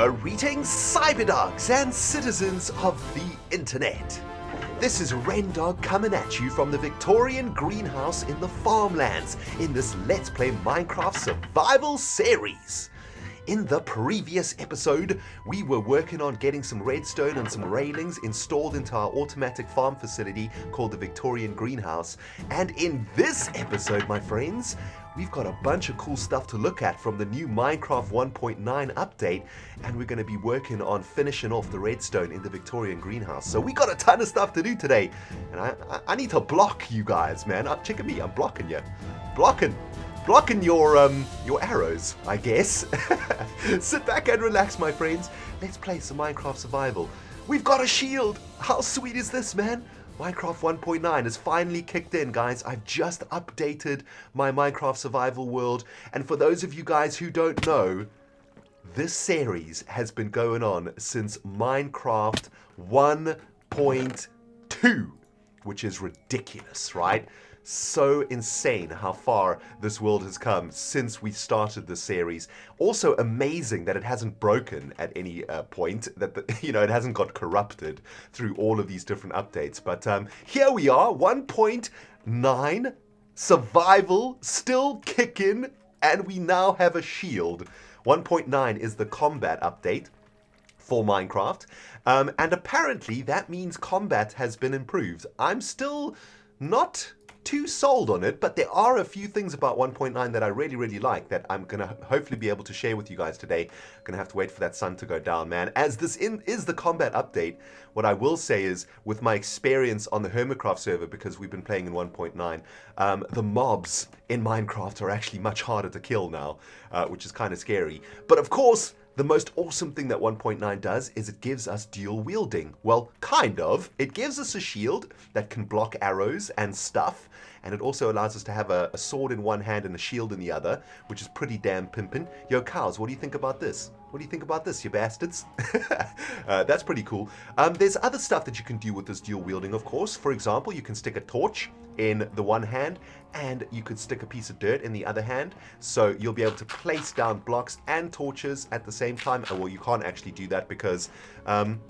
Greetings, cyberdogs and citizens of the internet. This is RENDOG coming at you from the Victorian Greenhouse in the farmlands in this Let's Play Minecraft Survival series. In the previous episode, we were working on getting some redstone and some railings installed into our automatic farm facility called the Victorian Greenhouse. And in this episode, my friends, we've got a bunch of cool stuff to look at from the new Minecraft 1.9 update, and we're going to be working on finishing off the redstone in the Victorian Greenhouse. So we got a ton of stuff to do today, and I need to block you guys, man. Check at me, I'm blocking you. Blocking your arrows, I guess. Sit back and relax, my friends. Let's play some Minecraft Survival. We've got a shield. How sweet is this, man? Minecraft 1.9 has finally kicked in, guys. I've just updated my Minecraft Survival world. And for those of you guys who don't know, this series has been going on since Minecraft 1.2, which is ridiculous, right? So insane how far this world has come since we started this series. Also amazing that it hasn't broken at any point, that it hasn't got corrupted through all of these different updates. But here we are, 1.9 survival still kicking, and we now have a shield. 1.9 is the combat update for Minecraft, and apparently that means combat has been improved. I'm still not too sold on it, but there are a few things about 1.9 that I really like that I'm gonna hopefully be able to share with you guys today. I'm gonna have to wait for that sun to go down, man. As this is the combat update, what I will say is, with my experience on the Hermitcraft server, because we've been playing in 1.9, the mobs in Minecraft are actually much harder to kill now, which is kind of scary. But of course, the most awesome thing that 1.9 does is it gives us dual wielding. Well, kind of. It gives us a shield that can block arrows and stuff, and it also allows us to have a sword in one hand and a shield in the other, which is pretty damn pimpin'. Yo, cows, what do you think about this? What do you think about this, you bastards? That's pretty cool. There's other stuff that you can do with this dual wielding, of course. For example, you can stick a torch in the one hand, and you could stick a piece of dirt in the other hand, so you'll be able to place down blocks and torches at the same time. Oh, well, you can't actually do that because,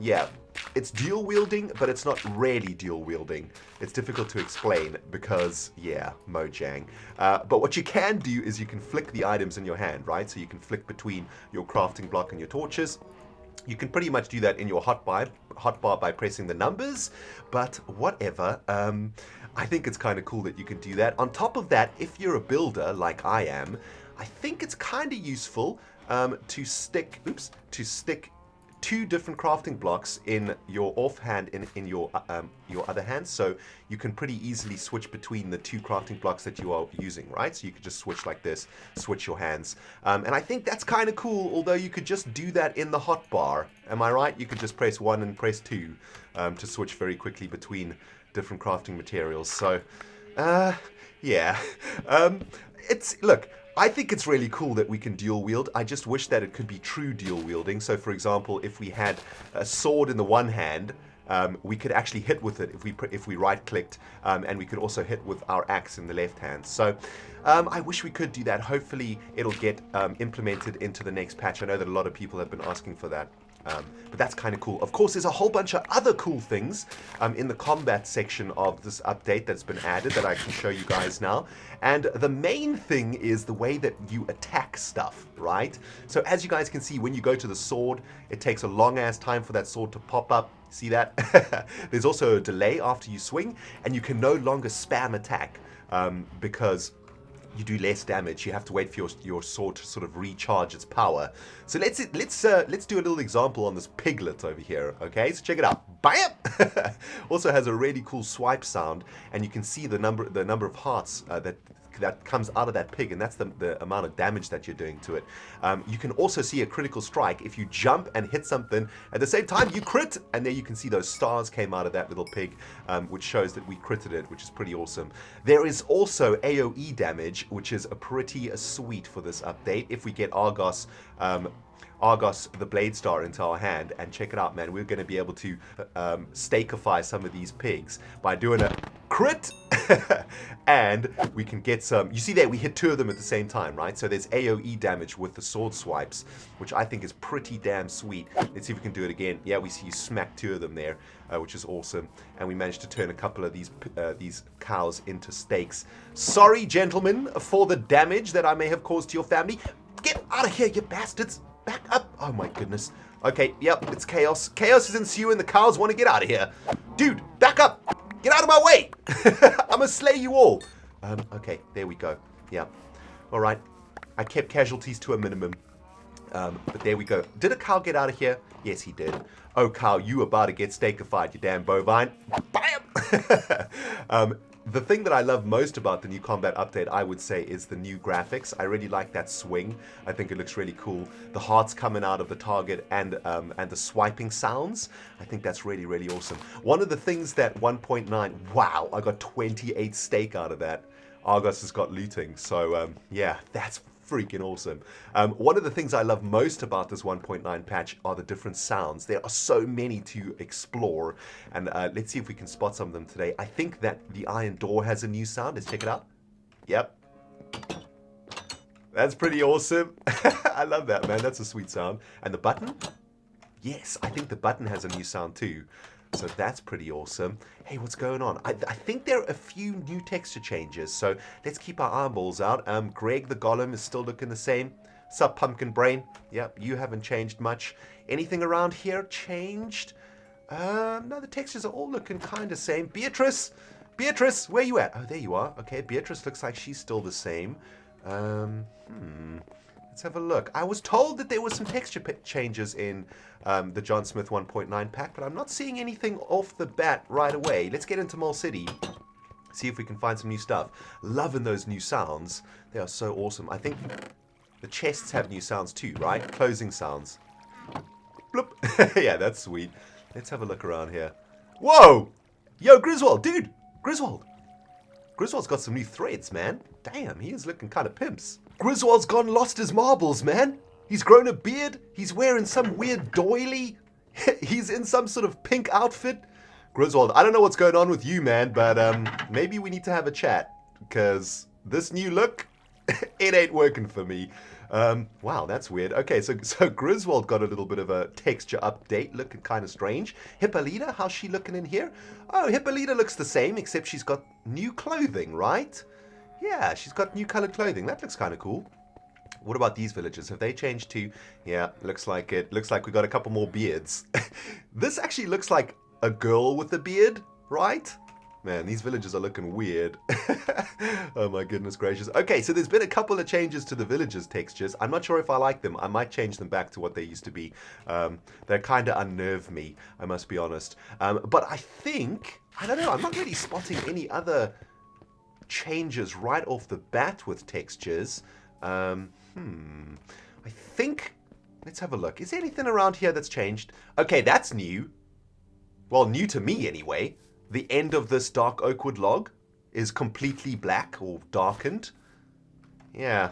yeah, it's dual wielding, but it's not really dual wielding. It's difficult to explain because, yeah, Mojang. But what you can do is you can flick the items in your hand, right? So you can flick between your crafting block and your torches. You can pretty much do that in your hotbar by pressing the numbers, but whatever. I think it's kind of cool that you can do that. On top of that, if you're a builder like I am, I think it's kind of useful to stick two different crafting blocks in your offhand in your other hand, so you can pretty easily switch between the two crafting blocks that you are using, right? So you could just switch like this, switch your hands, and I think that's kind of cool. Although you could just do that in the hotbar, am I right? You could just press 1 and press 2 to switch very quickly between different crafting materials. So yeah, look, I think it's really cool that we can dual wield. I just wish that it could be true dual wielding. So for example, if we had a sword in the one hand, we could actually hit with it if we right clicked, and we could also hit with our axe in the left hand. So I wish we could do that. Hopefully it'll get implemented into the next patch. I know that a lot of people have been asking for that. But that's kind of cool. Of course, there's a whole bunch of other cool things in the combat section of this update that's been added that I can show you guys now. And the main thing is the way that you attack stuff, right? So as you guys can see, when you go to the sword, it takes a long ass time for that sword to pop up. See that? There's also a delay after you swing, and you can no longer spam attack because you do less damage. You have to wait for your sword to sort of recharge its power. So let's do a little example on this piglet over here. Okay, so check it out. Bam! Also has a really cool swipe sound, and you can see the number of hearts that comes out of that pig, and that's the amount of damage that you're doing to it. You can also see a critical strike if you jump and hit something at the same time you crit, and there you can see those stars came out of that little pig, which shows that we critted it, which is pretty awesome. There is also AoE damage, which is pretty sweet for this update. If we get Argos Argos, the Blade Star, into our hand, and check it out, man. We're going to be able to steakify some of these pigs by doing a crit, and we can get some. You see there, we hit 2 of them at the same time, right? So there's AoE damage with the sword swipes, which I think is pretty damn sweet. Let's see if we can do it again. Yeah, we see you smack 2 of them there, which is awesome. And we managed to turn a couple of these cows into steaks. Sorry, gentlemen, for the damage that I may have caused to your family. Get out of here, you bastards! Back up! Oh my goodness. Okay, yep, it's chaos. Chaos is ensuing. The cows want to get out of here. Dude, back up! Get out of my way! I'm gonna slay you all. Okay, there we go. Yeah. All right. I kept casualties to a minimum. But there we go. Did a cow get out of here? Yes, he did. Oh, cow, you about to get steakified, you damn bovine. Bam! The thing that I love most about the new combat update, I would say, is the new graphics. I really like that swing. I think it looks really cool. The hearts coming out of the target and the swiping sounds. I think that's really, really awesome. One of the things that 1.9, wow, I got 28 steak out of that. Argos has got looting. So, yeah, that's freaking awesome. One of the things I love most about this 1.9 patch are the different sounds. There are so many to explore, and let's see if we can spot some of them today. I think that the iron door has a new sound. Let's check it out. Yep. That's pretty awesome. I love that, man. That's a sweet sound. And the button? Yes, I think the button has a new sound too. So that's pretty awesome. Hey, what's going on? I think there are a few new texture changes, so let's keep our eyeballs out. Greg the Golem is still looking the same. Sup, Pumpkin Brain? Yep, you haven't changed much. Anything around here changed? No, the textures are all looking kind of same. Beatrice, where you at? Oh, there you are. Okay, Beatrice looks like she's still the same. Let's have a look. I was told that there were some texture changes in the John Smith 1.9 pack, but I'm not seeing anything off the bat right away. Let's get into Mall City, see if we can find some new stuff. Loving those new sounds. They are so awesome. I think the chests have new sounds too, right? Closing sounds. Bloop. Yeah, that's sweet. Let's have a look around here. Whoa! Yo, Griswold, dude! Griswold's got some new threads, man. Damn, he is looking kind of pimps. Griswold's gone lost his marbles, man. He's grown a beard. He's wearing some weird doily. He's in some sort of pink outfit. Griswold, I don't know what's going on with you, man, but maybe we need to have a chat, because this new look, it ain't working for me. Wow, that's weird. Okay, so Griswold got a little bit of a texture update, looking kind of strange. Hippolyta, how's she looking in here? Oh, Hippolyta looks the same, except she's got new clothing, right? Yeah, she's got new colored clothing. That looks kind of cool. What about these villagers? Have they changed too? Yeah, looks like it. Looks like we got a couple more beards. This actually looks like a girl with a beard, right? Man, these villagers are looking weird. Oh my goodness gracious. Okay, so there's been a couple of changes to the villagers' textures. I'm not sure if I like them. I might change them back to what they used to be. They kind of unnerve me, I must be honest. But I think, I don't know, I'm not really spotting any other changes right off the bat with textures. I think, let's have a look. Is there anything around here that's changed? Okay, that's new. Well, new to me anyway. The end of this dark oakwood log is completely black or darkened. Yeah.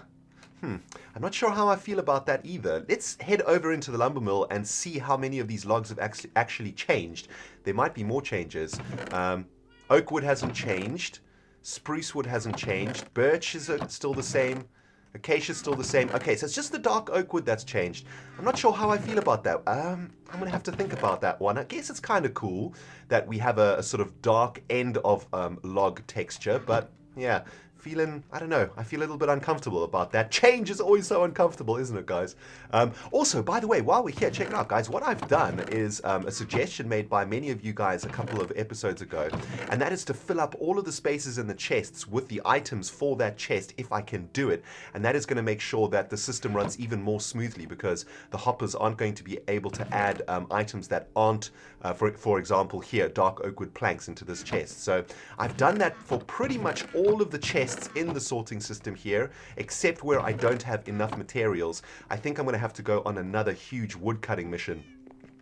I'm not sure how I feel about that either. Let's head over into the lumber mill and see how many of these logs have actually changed. There might be more changes. Oakwood hasn't changed. Spruce wood hasn't changed. Birch is still the same. Acacia is still the same. Okay, so it's just the dark oak wood that's changed. I'm not sure how I feel about that. I'm going to have to think about that one. I guess it's kind of cool that we have a sort of dark end of log texture, but yeah, feeling, I don't know, I feel a little bit uncomfortable about that. Change is always so uncomfortable, isn't it, guys? Also, by the way, while we're here, check it out, guys. What I've done is a suggestion made by many of you guys a couple of episodes ago, and that is to fill up all of the spaces in the chests with the items for that chest, if I can do it. And that is going to make sure that the system runs even more smoothly, because the hoppers aren't going to be able to add items that aren't, for example, here, dark oakwood planks into this chest. So I've done that for pretty much all of the chests in the sorting system here, except where I don't have enough materials. I think I'm going to have to go on another huge wood cutting mission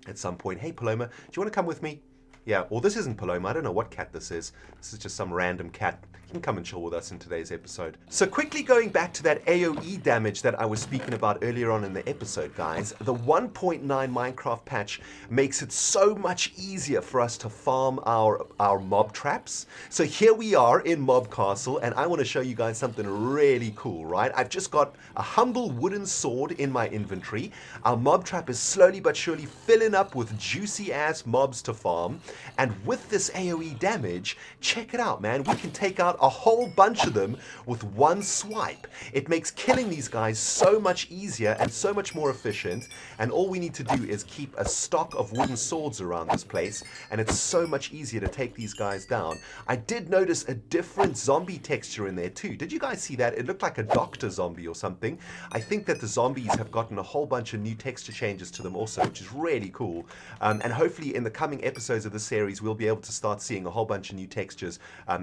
at some point. Hey, Paloma, do you want to come with me? Yeah, well, this isn't Paloma. I don't know what cat this is. This is just some random cat. He can come and chill with us in today's episode. So quickly going back to that AoE damage that I was speaking about earlier on in the episode, guys, the 1.9 Minecraft patch makes it so much easier for us to farm our mob traps. So here we are in Mob Castle, and I want to show you guys something really cool, right? I've just got a humble wooden sword in my inventory. Our mob trap is slowly but surely filling up with juicy ass mobs to farm. And with this AoE damage, check it out, man. We can take out a whole bunch of them with one swipe. It makes killing these guys so much easier and so much more efficient. And all we need to do is keep a stock of wooden swords around this place, and it's so much easier to take these guys down. I did notice a different zombie texture in there too. Did you guys see that? It looked like a doctor zombie or something. I think that the zombies have gotten a whole bunch of new texture changes to them also, which is really cool. And hopefully in the coming episodes of this series, we'll be able to start seeing a whole bunch of new textures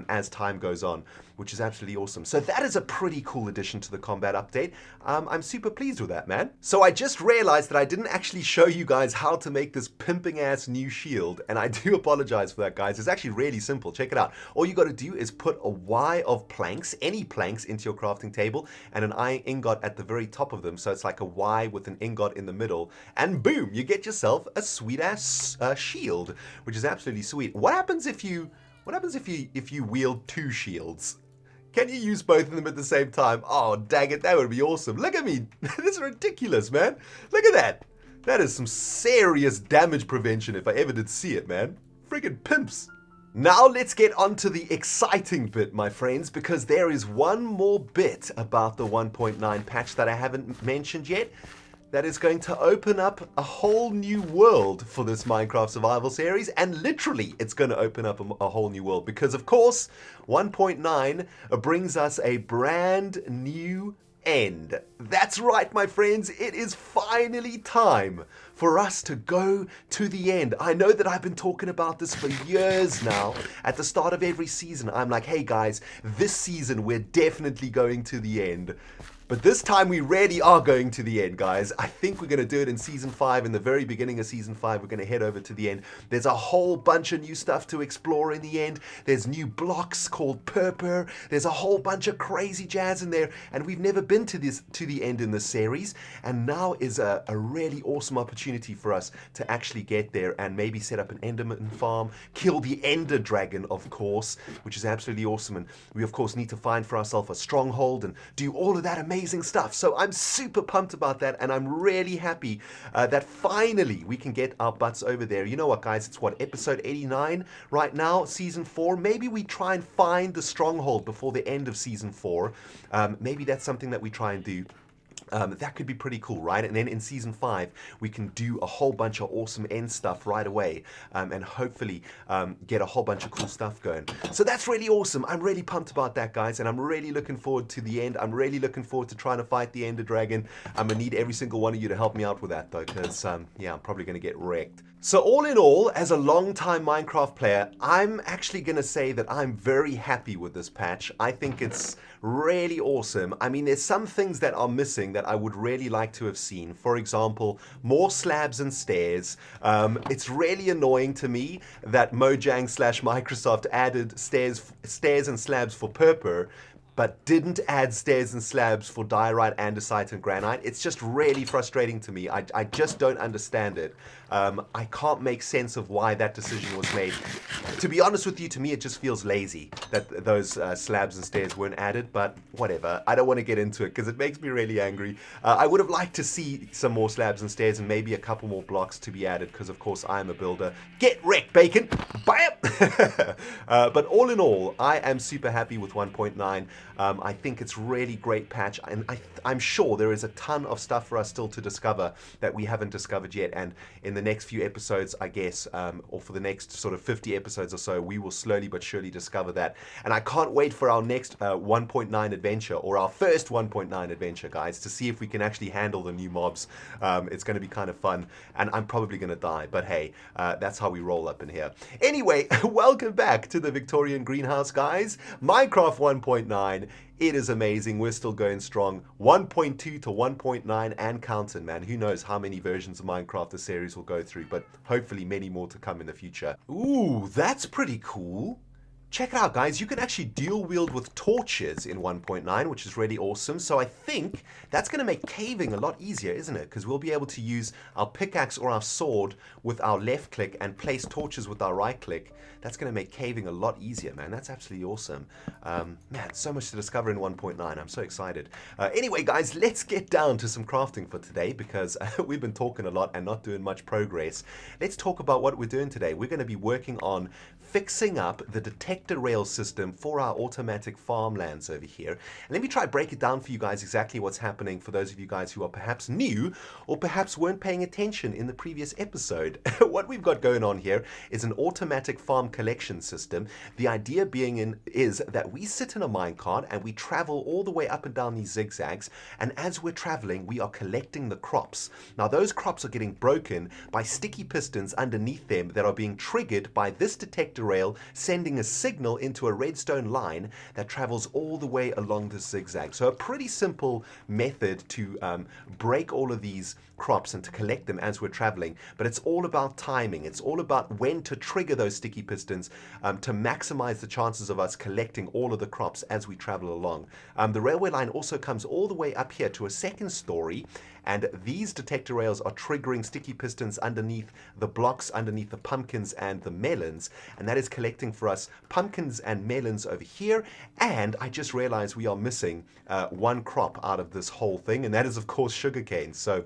as time goes on, which is absolutely awesome. So that is a pretty cool addition to the combat update. I'm super pleased with that, man. So I just realized that I didn't actually show you guys how to make this pimping ass new shield, and I do apologize for that, guys. It's actually really simple. Check it out. All you got to do is put a Y of planks, any planks, into your crafting table, and an iron ingot at the very top of them. So it's like a Y with an ingot in the middle, and boom, you get yourself a sweet ass shield, which is absolutely sweet. What happens if you wield two shields? Can you use both of them at the same time? Oh, dang it, that would be awesome. Look at me. This is ridiculous, man. Look at that. That is some serious damage prevention if I ever did see it, man. Friggin' pimps. Now let's get on to the exciting bit, my friends, because there is one more bit about the 1.9 patch that I haven't mentioned yet. That is going to open up a whole new world for this Minecraft survival series, and literally it's going to open up a whole new world because, of course, 1.9 brings us a brand new end. That's right, my friends, it is finally time for us to go to the end. I know that I've been talking about this for years now. At the start of every season, I'm like, hey guys, this season we're definitely going to the end. But this time we really are going to the end, guys. I think we're going to do it in Season 5. In the very beginning of Season 5, we're going to head over to the end. There's a whole bunch of new stuff to explore in the end. There's new blocks called Purpur. There's a whole bunch of crazy jazz in there. And we've never been to the end in this series. And now is a really awesome opportunity for us to actually get there and maybe set up an Enderman farm, kill the Ender Dragon, of course, which is absolutely awesome. And we, of course, need to find for ourselves a stronghold and do all of that amazing stuff. So I'm super pumped about that, and I'm really happy that finally we can get our butts over there. You know what, guys? It's what, episode 89 right now, season 4. Maybe we try and find the stronghold before the end of season 4. Maybe that's something that we try and do. That could be pretty cool, right? And then in Season 5, we can do a whole bunch of awesome end stuff right away, and hopefully get a whole bunch of cool stuff going. So that's really awesome. I'm really pumped about that, guys, and I'm really looking forward to the end. I'm really looking forward to trying to fight the Ender Dragon. I'm going to need every single one of you to help me out with that, though, because, yeah, I'm probably going to get wrecked. So all in all, as a long-time Minecraft player, I'm actually going to say that I'm very happy with this patch. I think it's really awesome. I mean, there's some things that are missing that I would really like to have seen. For example, more slabs and stairs. It's really annoying to me that Mojang/Microsoft added stairs and slabs for Purpur, but didn't add stairs and slabs for diorite, andesite, and granite. It's just really frustrating to me. I just don't understand it. I can't make sense of why that decision was made. To be honest with you, to me it just feels lazy that those slabs and stairs weren't added, but whatever. I don't want to get into it because it makes me really angry. I would have liked to see some more slabs and stairs and maybe a couple more blocks to be added because, of course, I am a builder. Get wrecked, bacon! Bam! But all in all, I am super happy with 1.9. I think it's really great patch, and I'm sure there is a ton of stuff for us still to discover that we haven't discovered yet, and in the next few episodes, I guess, or for the next sort of 50 episodes or so, we will slowly but surely discover that. And I can't wait for our next 1.9 adventure, or our first 1.9 adventure, guys, to see if we can actually handle the new mobs. It's going to be kind of fun, and I'm probably going to die, but hey, that's how we roll up in here. Anyway, Welcome back to the Victorian Greenhouse, guys. Minecraft 1.9, it is amazing. We're still going strong. 1.2 to 1.9 and counting, man. Who knows how many versions of Minecraft the series will go through, but hopefully many more to come in the future. Ooh, that's pretty cool. Check it out, guys. You can actually dual wield with torches in 1.9, which is really awesome. So I think that's going to make caving a lot easier, isn't it? Because we'll be able to use our pickaxe or our sword with our left click and place torches with our right click. That's going to make caving a lot easier, man. That's absolutely awesome. Man, so much to discover in 1.9. I'm so excited. Anyway, guys, let's get down to some crafting for today because we've been talking a lot and not doing much progress. Let's talk about what we're doing today. We're going to be working on fixing up the detector rail system for our automatic farmlands over here. And let me try to break it down for you guys exactly what's happening for those of you guys who are perhaps new or perhaps weren't paying attention in the previous episode. What we've got going on here is an automatic farm collection system. The idea being is that we sit in a minecart and we travel all the way up and down these zigzags, and as we're traveling we are collecting the crops. Now those crops are getting broken by sticky pistons underneath them that are being triggered by this detector rail sending a signal into a redstone line that travels all the way along the zigzag. So a pretty simple method to break all of these crops and to collect them as we're traveling, but it's all about timing. It's all about when to trigger those sticky pistons to maximize the chances of us collecting all of the crops as we travel along. The railway line also comes all the way up here to a second story, and these detector rails are triggering sticky pistons underneath the blocks, underneath the pumpkins and the melons, and that is collecting for us pumpkins and melons over here. And I just realized we are missing one crop out of this whole thing, and that is of course sugarcane. So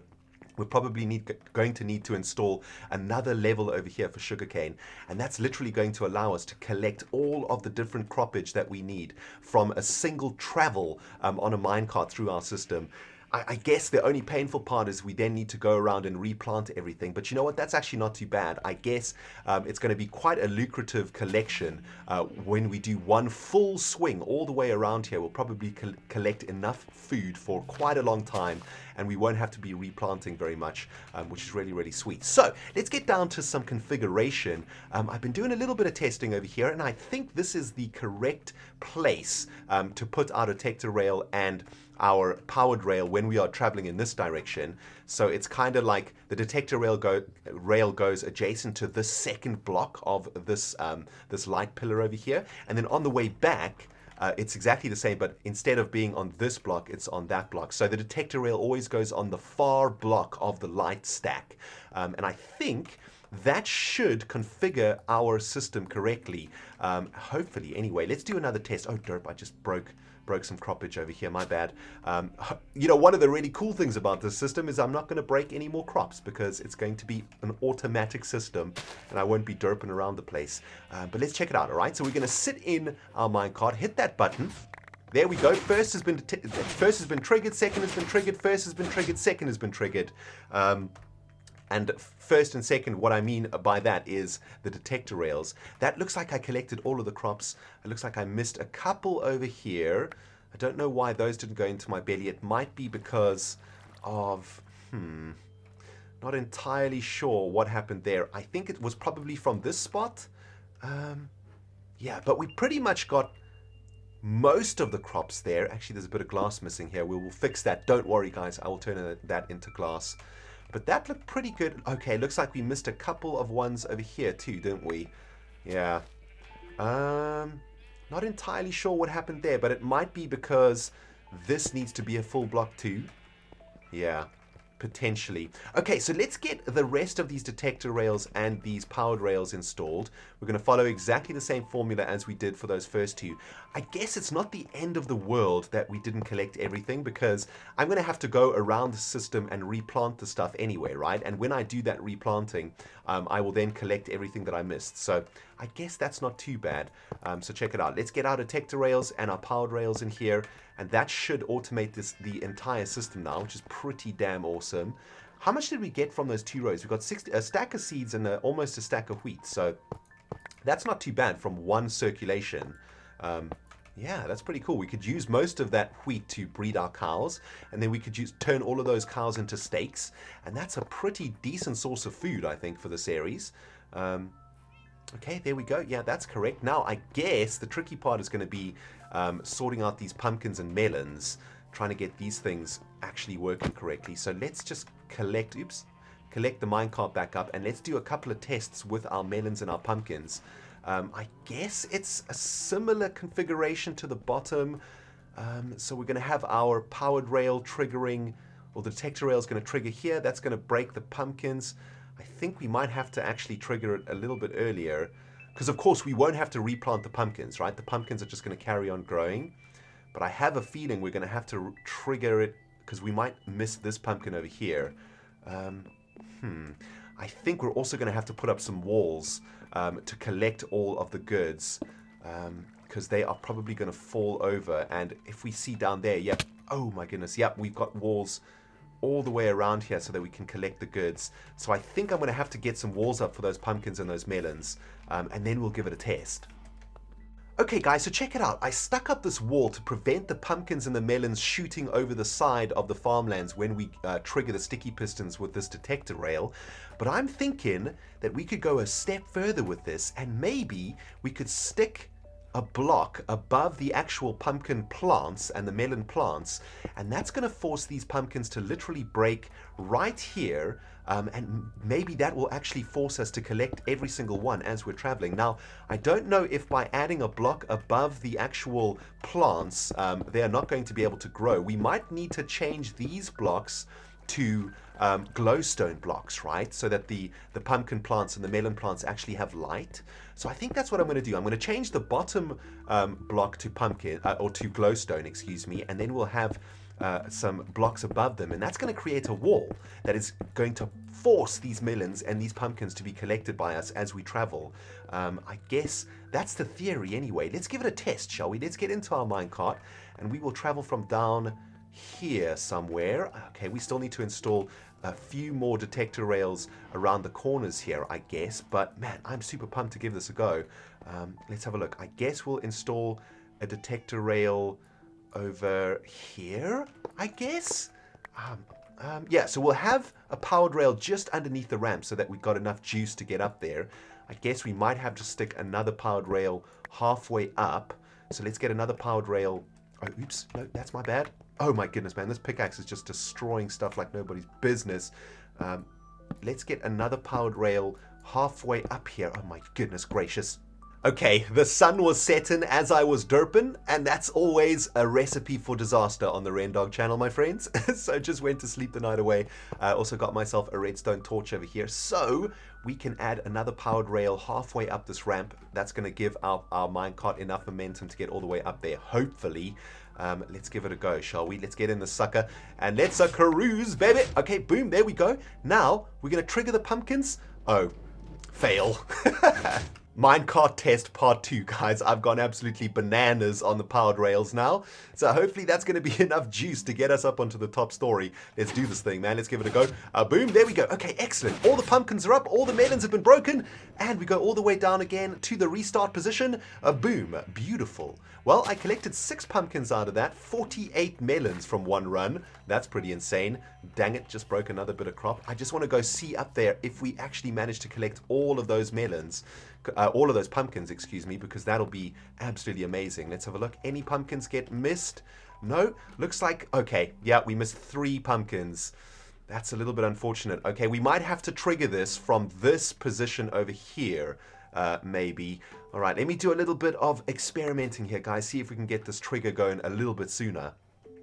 we're probably going to need to install another level over here for sugarcane, and that's literally going to allow us to collect all of the different croppage that we need from a single travel on a minecart through our system. I guess the only painful part is we then need to go around and replant everything. But you know what? That's actually not too bad. I guess it's going to be quite a lucrative collection when we do one full swing all the way around here. We'll probably collect enough food for quite a long time, and we won't have to be replanting very much, which is really, really sweet. So let's get down to some configuration. I've been doing a little bit of testing over here, and I think this is the correct place to put our detector rail and our powered rail when we are traveling in this direction. So it's kind of like the detector rail goes adjacent to this second block of this this light pillar over here, and then on the way back it's exactly the same, but instead of being on this block, it's on that block. So the detector rail always goes on the far block of the light stack, and I think that should configure our system correctly, hopefully. Anyway, let's do another test. Oh derp, I just broke some croppage over here, my bad. You know, one of the really cool things about this system is I'm not going to break any more crops because it's going to be an automatic system and I won't be derping around the place. But let's check it out, all right? So we're going to sit in our minecart, hit that button. There we go. First has been triggered, second has been triggered, first has been triggered, second has been triggered. And first and second, what I mean by that is the detector rails. That looks like I collected all of the crops. It looks like I missed a couple over here. I don't know why those didn't go into my belly. It might be because of, not entirely sure what happened there. I think it was probably from this spot. Yeah, but we pretty much got most of the crops there. Actually, there's a bit of glass missing here. We will fix that. Don't worry, guys. I will turn that into glass. But that looked pretty good. Okay, looks like we missed a couple of ones over here too, didn't we? Yeah. Not entirely sure what happened there, but it might be because this needs to be a full block too. Yeah, potentially. Okay, so let's get the rest of these detector rails and these powered rails installed. We're going to follow exactly the same formula as we did for those first two. I guess it's not the end of the world that we didn't collect everything, because I'm going to have to go around the system and replant the stuff anyway, right? And when I do that replanting, I will then collect everything that I missed. So I guess that's not too bad. So check it out. Let's get our detector rails and our powered rails in here, and that should automate the entire system now, which is pretty damn awesome. How much did we get from those two rows? We got a stack of seeds and almost a stack of wheat. So that's not too bad from one circulation. Yeah, that's pretty cool. We could use most of that wheat to breed our cows, and then we could turn all of those cows into steaks, and that's a pretty decent source of food, I think, for the series. Okay, there we go. Yeah, that's correct. Now, I guess the tricky part is going to be sorting out these pumpkins and melons, trying to get these things actually working correctly. So let's just collect the minecart back up, and let's do a couple of tests with our melons and our pumpkins. I guess it's a similar configuration to the bottom. So we're going to have our powered rail triggering, or the detector rail is going to trigger here. That's going to break the pumpkins. I think we might have to actually trigger it a little bit earlier, because of course we won't have to replant the pumpkins, right? The pumpkins are just going to carry on growing. But I have a feeling we're going to have to trigger it, because we might miss this pumpkin over here. I think we're also going to have to put up some walls to collect all of the goods, because they are probably going to fall over. And if we see down there, yep, oh my goodness, yep, we've got walls all the way around here so that we can collect the goods. So I think I'm going to have to get some walls up for those pumpkins and those melons, and then we'll give it a test. Okay guys, so check it out. I stuck up this wall to prevent the pumpkins and the melons shooting over the side of the farmlands when we trigger the sticky pistons with this detector rail. But I'm thinking that we could go a step further with this, and maybe we could stick a block above the actual pumpkin plants and the melon plants, and that's going to force these pumpkins to literally break right here, and maybe that will actually force us to collect every single one as we're traveling. Now, I don't know if by adding a block above the actual plants, they are not going to be able to grow. We might need to change these blocks to glowstone blocks, right? So that the pumpkin plants and the melon plants actually have light. So I think that's what I'm going to do. I'm going to change the bottom block to pumpkin, or to glowstone, excuse me, and then we'll have some blocks above them, and that's going to create a wall that is going to force these melons and these pumpkins to be collected by us as we travel. I guess that's the theory anyway. Let's give it a test, shall we? Let's get into our minecart, and we will travel from down here somewhere. Okay, we still need to install a few more detector rails around the corners here, I guess, but man, I'm super pumped to give this a go. Let's have a look. I guess we'll install a detector rail over here, I guess. Yeah, so we'll have a powered rail just underneath the ramp so that we've got enough juice to get up there. I guess we might have to stick another powered rail halfway up. So let's get another powered rail. Oh, oops, no, that's my bad. Oh my goodness, man, this pickaxe is just destroying stuff like nobody's business. Let's get another powered rail halfway up here. Oh my goodness gracious. Okay, the sun was setting as I was derping, and that's always a recipe for disaster on the RENDOG channel, my friends. So just went to sleep the night away. I also got myself a redstone torch over here, so we can add another powered rail halfway up this ramp. That's going to give our minecart enough momentum to get all the way up there, hopefully. Let's give it a go, shall we? Let's get in the sucker, and let's cruise, baby. Okay, boom, there we go. Now, we're going to trigger the pumpkins. Oh, fail. Minecart test part 2, guys. I've gone absolutely bananas on the powered rails now. So hopefully that's going to be enough juice to get us up onto the top story. Let's do this thing, man. Let's give it a go. Boom, there we go. Okay, excellent. All the pumpkins are up. All the melons have been broken. And we go all the way down again to the restart position. Boom, beautiful. Well, I collected 6 pumpkins out of that. 48 melons from one run. That's pretty insane. Dang it, just broke another bit of crop. I just want to go see up there if we actually managed to collect all of those melons. All of those pumpkins, excuse me, because that'll be absolutely amazing. Let's have a look. Any pumpkins get missed? No? Looks like, okay, yeah, we missed 3 pumpkins. That's a little bit unfortunate. Okay, we might have to trigger this from this position over here, maybe. All right, let me do a little bit of experimenting here, guys. See if we can get this trigger going a little bit sooner.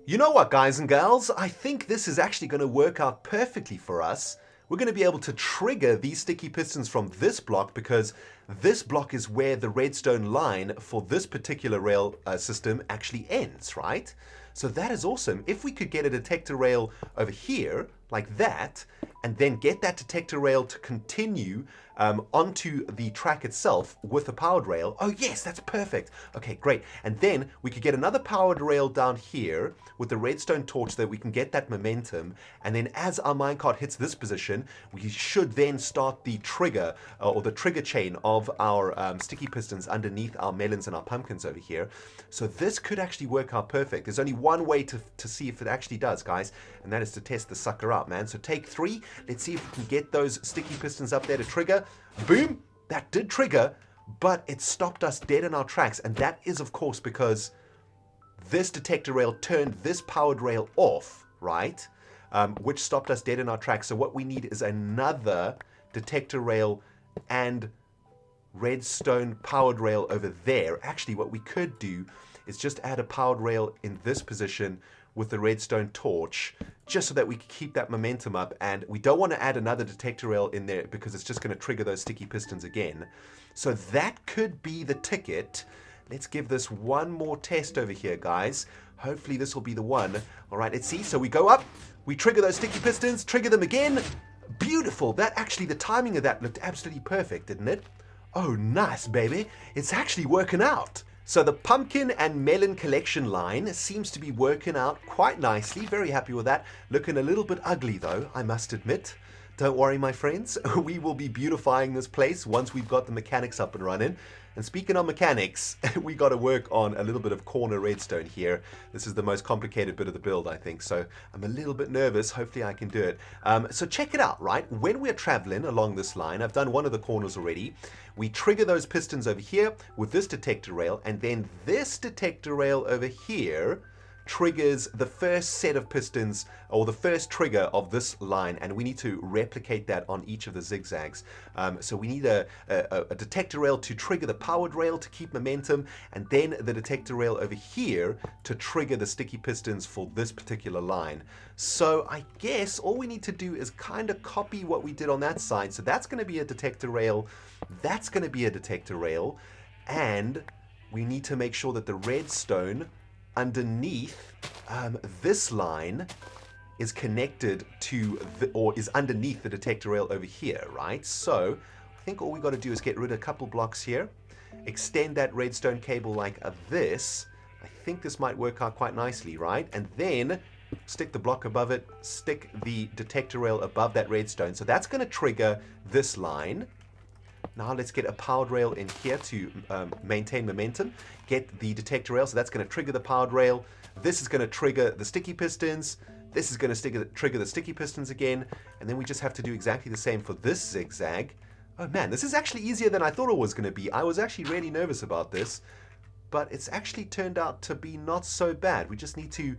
You know what, guys and gals? I think this is actually going to work out perfectly for us. We're going to be able to trigger these sticky pistons from this block, because this block is where the redstone line for this particular rail system actually ends, right? So that is awesome. If we could get a detector rail over here, like that, and then get that detector rail to continue onto the track itself with a powered rail. Oh yes, that's perfect. Okay, great. And then we could get another powered rail down here with the redstone torch so that we can get that momentum. And then as our minecart hits this position, we should then start the trigger or the trigger chain of our sticky pistons underneath our melons and our pumpkins over here. So this could actually work out perfect. There's only one way to see if it actually does, guys, and that is to test the sucker out, man. So take 3. Let's see if we can get those sticky pistons up there to trigger. Boom. that did trigger, but it stopped us dead in our tracks. And that is, of course, because this detector rail turned this powered rail off, right? Which stopped us dead in our tracks. So what we need is another detector rail and redstone powered rail over there. Actually, what we could do is just add a powered rail in this position with the redstone torch, just so that we can keep that momentum up. And we don't want to add another detector rail in there because it's just going to trigger those sticky pistons again. So that could be the ticket. Let's give this one more test over here, guys. Hopefully this will be the one. All right, let's see. So we go up, we trigger those sticky pistons, trigger them again. Beautiful. That actually, the timing of that looked absolutely perfect, didn't it? Oh, nice, baby. It's actually working out. So the pumpkin and melon collection line seems to be working out quite nicely. Very happy with that. Looking a little bit ugly, though, I must admit. Don't worry, my friends. We will be beautifying this place once we've got the mechanics up and running. And speaking of mechanics, we got to work on a little bit of corner redstone here. This is the most complicated bit of the build, I think. So I'm a little bit nervous. Hopefully I can do it. So check it out, right? When we're traveling along this line, I've done one of the corners already. We trigger those pistons over here with this detector rail, and then this detector rail over here triggers the first set of pistons, or the first trigger of this line, and we need to replicate that on each of the zigzags. So we need a detector rail to trigger the powered rail to keep momentum, and then the detector rail over here to trigger the sticky pistons for this particular line. So I guess all we need to do is kind of copy what we did on that side. So that's going to be a detector rail, that's going to be a detector rail, and we need to make sure that the redstone underneath this line is connected to or is underneath the detector rail over here, right? So I think all we got to do is get rid of a couple blocks here, extend that redstone cable like this. I think this might work out quite nicely, right? And then stick the block above it, stick the detector rail above that redstone. So that's going to trigger this line. Now let's get a powered rail in here to maintain momentum. Get the detector rail, so that's going to trigger the powered rail. This is going to trigger the sticky pistons. This is going to trigger the sticky pistons again. And then we just have to do exactly the same for this zigzag. Oh man, this is actually easier than I thought it was going to be. I was actually really nervous about this, but it's actually turned out to be not so bad. We just need to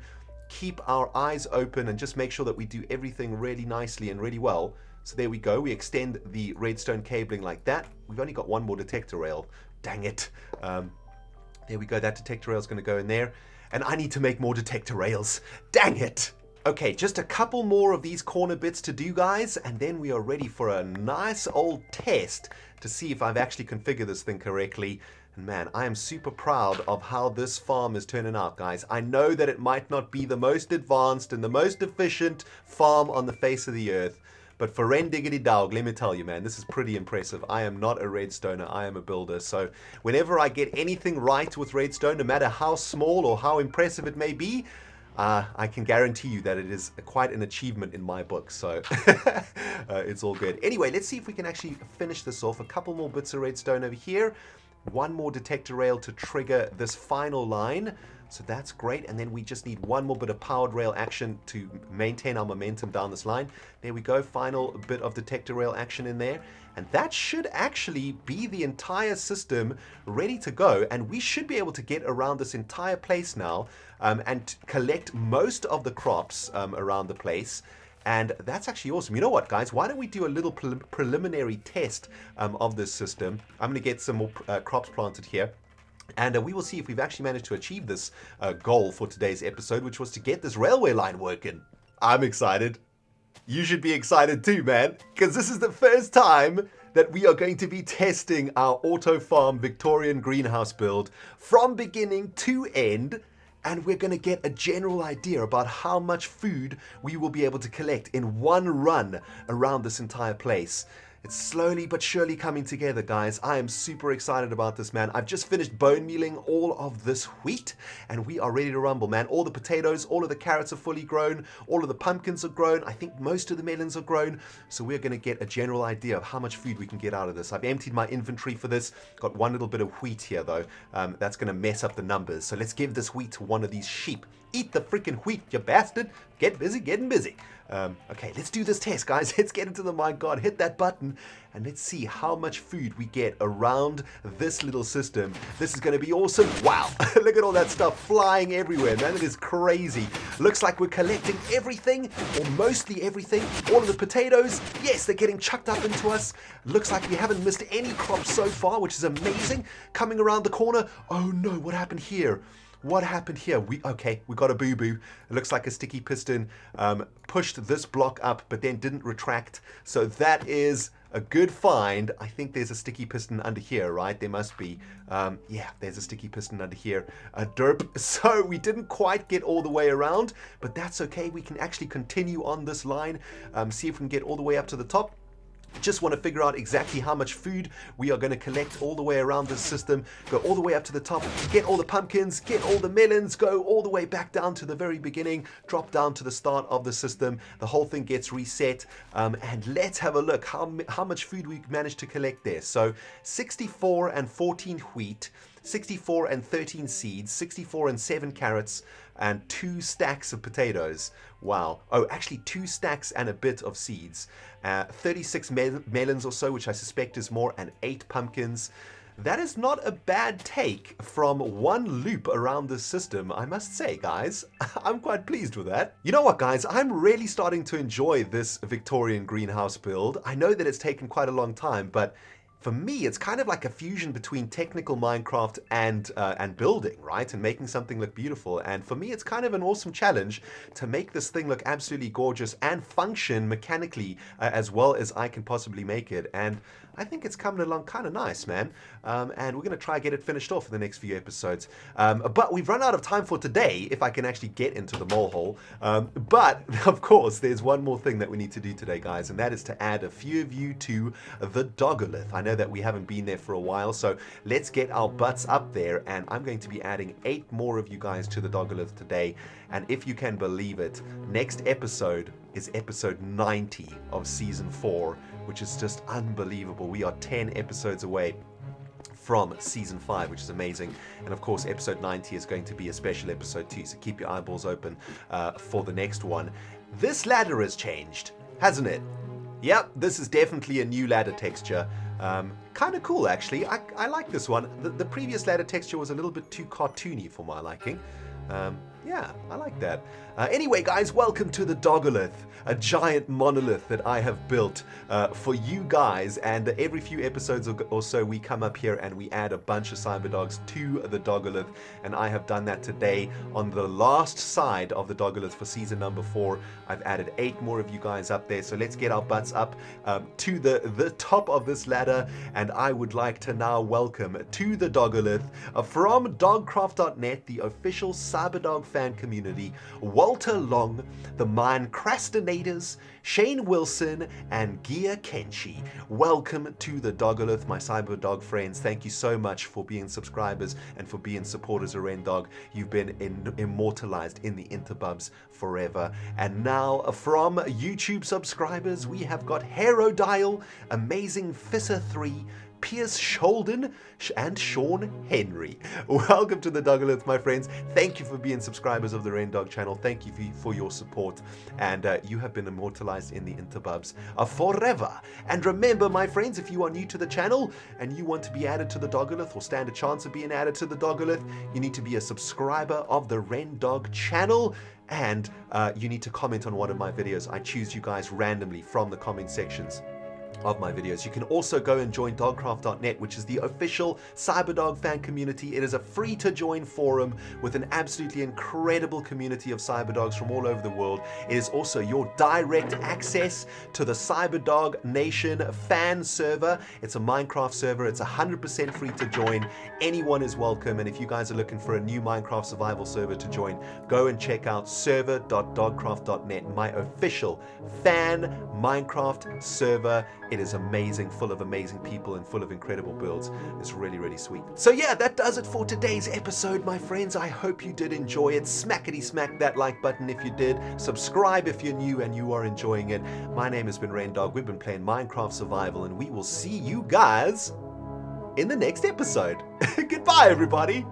keep our eyes open and just make sure that we do everything really nicely and really well. So there we go. We extend the redstone cabling like that. We've only got one more detector rail. Dang it. There we go. That detector rail is going to go in there. And I need to make more detector rails. Dang it. Okay, just a couple more of these corner bits to do, guys. And then we are ready for a nice old test to see if I've actually configured this thing correctly. And man, I am super proud of how this farm is turning out, guys. I know that it might not be the most advanced and the most efficient farm on the face of the earth, but for RENDOG'S, let me tell you, man, this is pretty impressive. I am not a redstoner, I am a builder. So whenever I get anything right with redstone, no matter how small or how impressive it may be, I can guarantee you that it is quite an achievement in my book. So it's all good. Anyway, let's see if we can actually finish this off. A couple more bits of redstone over here. One more detector rail to trigger this final line. So that's great. And then we just need one more bit of powered rail action to maintain our momentum down this line. There we go. Final bit of detector rail action in there. And that should actually be the entire system ready to go. And we should be able to get around this entire place now and collect most of the crops around the place. And that's actually awesome. You know what, guys? Why don't we do a little preliminary test of this system? I'm going to get some more crops planted here. And we will see if we've actually managed to achieve this goal for today's episode, which was to get this railway line working. I'm excited. You should be excited too, man, because this is the first time that we are going to be testing our Auto Farm Victorian Greenhouse build from beginning to end. And we're going to get a general idea about how much food we will be able to collect in one run around this entire place. It's slowly but surely coming together, guys. I am super excited about this, man. I've just finished bone mealing all of this wheat, and we are ready to rumble, man. All the potatoes, all of the carrots are fully grown. All of the pumpkins are grown. I think most of the melons are grown. So we're going to get a general idea of how much food we can get out of this. I've emptied my inventory for this. Got one little bit of wheat here, though. That's going to mess up the numbers. So let's give this wheat to one of these sheep Eat the freaking wheat, you bastard. Get busy getting busy. Okay, let's do this test, guys. Let's get into the Minecart, hit that button, and let's see how much food we get around this little system. This is going to be awesome. Wow, look at all that stuff flying everywhere, man. It is crazy. Looks like we're collecting everything, or mostly everything. All of the potatoes, yes, they're getting chucked up into us. Looks like we haven't missed any crops so far, which is amazing. Coming around the corner. Oh no, what happened here? What happened here? We got a boo-boo. It looks like a sticky piston pushed this block up, but then didn't retract. So that is a good find. I think there's a sticky piston under here, right? There must be. Yeah, there's a sticky piston under here. Derp. So we didn't quite get all the way around, but that's okay. We can actually continue on this line, see if we can get all the way up to the top. Just want to figure out exactly how much food we are going to collect all the way around this system, go all the way up to the top, get all the pumpkins, get all the melons, go all the way back down to the very beginning, drop down to the start of the system, the whole thing gets reset, and let's have a look how much food we managed to collect there. So 64 and 14 wheat, 64 and 13 seeds, 64 and 7 carrots, and 2 stacks of potatoes. Wow. Oh, actually 2 stacks and a bit of seeds. 36 melons or so, which I suspect is more, and 8 pumpkins. That is not a bad take from one loop around this system, I must say, guys. I'm quite pleased with that. You know what, guys? I'm really starting to enjoy this Victorian Greenhouse build. I know that it's taken quite a long time, but for me, it's kind of like a fusion between technical Minecraft and building, right? And making something look beautiful. And for me, it's kind of an awesome challenge to make this thing look absolutely gorgeous and function mechanically as well as I can possibly make it. And I think it's coming along kind of nice, man. And we're going to try and get it finished off in the next few episodes. But we've run out of time for today, if I can actually get into the mole hole. But, of course, there's one more thing that we need to do today, guys, and that is to add a few of you to the Dogalith. I know that we haven't been there for a while, so let's get our butts up there, and I'm going to be adding 8 more of you guys to the Dogalith today. And if you can believe it, next episode is episode 90 of season 4, which is just unbelievable. We are 10 episodes away from season 5, which is amazing. And of course, episode 90 is going to be a special episode too, so keep your eyeballs open for the next one. This ladder has changed, hasn't it? Yep, this is definitely a new ladder texture. Kind of cool, actually. I like this one. The previous ladder texture was a little bit too cartoony for my liking. Yeah, I like that. Anyway, guys, welcome to the Dogalith, a giant monolith that I have built for you guys. And every few episodes or so, we come up here and we add a bunch of CyberDogs to the Dogalith. And I have done that today on the last side of the Dogalith for season number 4. I've added 8 more of you guys up there. So let's get our butts up to the top of this ladder. And I would like to now welcome to the Dogalith from dogcraft.net, the official CyberDog fan community, Walter Long, the Minecrastinators, Shane Wilson, and Gia Kenshi. Welcome to the Dogalith, my CyberDog friends. Thank you so much for being subscribers and for being supporters of RENDOG. You've been immortalized in the interbubs forever. And now from YouTube subscribers, we have got Herodial, Amazing Fisser 3, Pierce Sholden, and Sean Henry. Welcome to the Dogalith, my friends. Thank you for being subscribers of the RENDOG channel. Thank you for your support. And you have been immortalized in the interbubs forever. And remember, my friends, if you are new to the channel and you want to be added to the Dogalith or stand a chance of being added to the Dogalith, you need to be a subscriber of the RENDOG channel. And you need to comment on one of my videos. I choose you guys randomly from the comment sections of my videos. You can also go and join dogcraft.net, which is the official CyberDog fan community. It is a free to join forum with an absolutely incredible community of CyberDogs from all over the world. It is also your direct access to the CyberDog Nation fan server. It's a Minecraft server. It's 100% free to join. Anyone is welcome. And if you guys are looking for a new Minecraft survival server to join, go and check out server.dogcraft.net, my official fan Minecraft server. It is amazing, full of amazing people and full of incredible builds. It's really, really sweet. So yeah, that does it for today's episode, my friends. I hope you did enjoy it. Smackety smack that like button if you did. Subscribe if you're new and you are enjoying it. My name has been RENDOG. We've been playing Minecraft Survival, and we will see you guys in the next episode. Goodbye, everybody.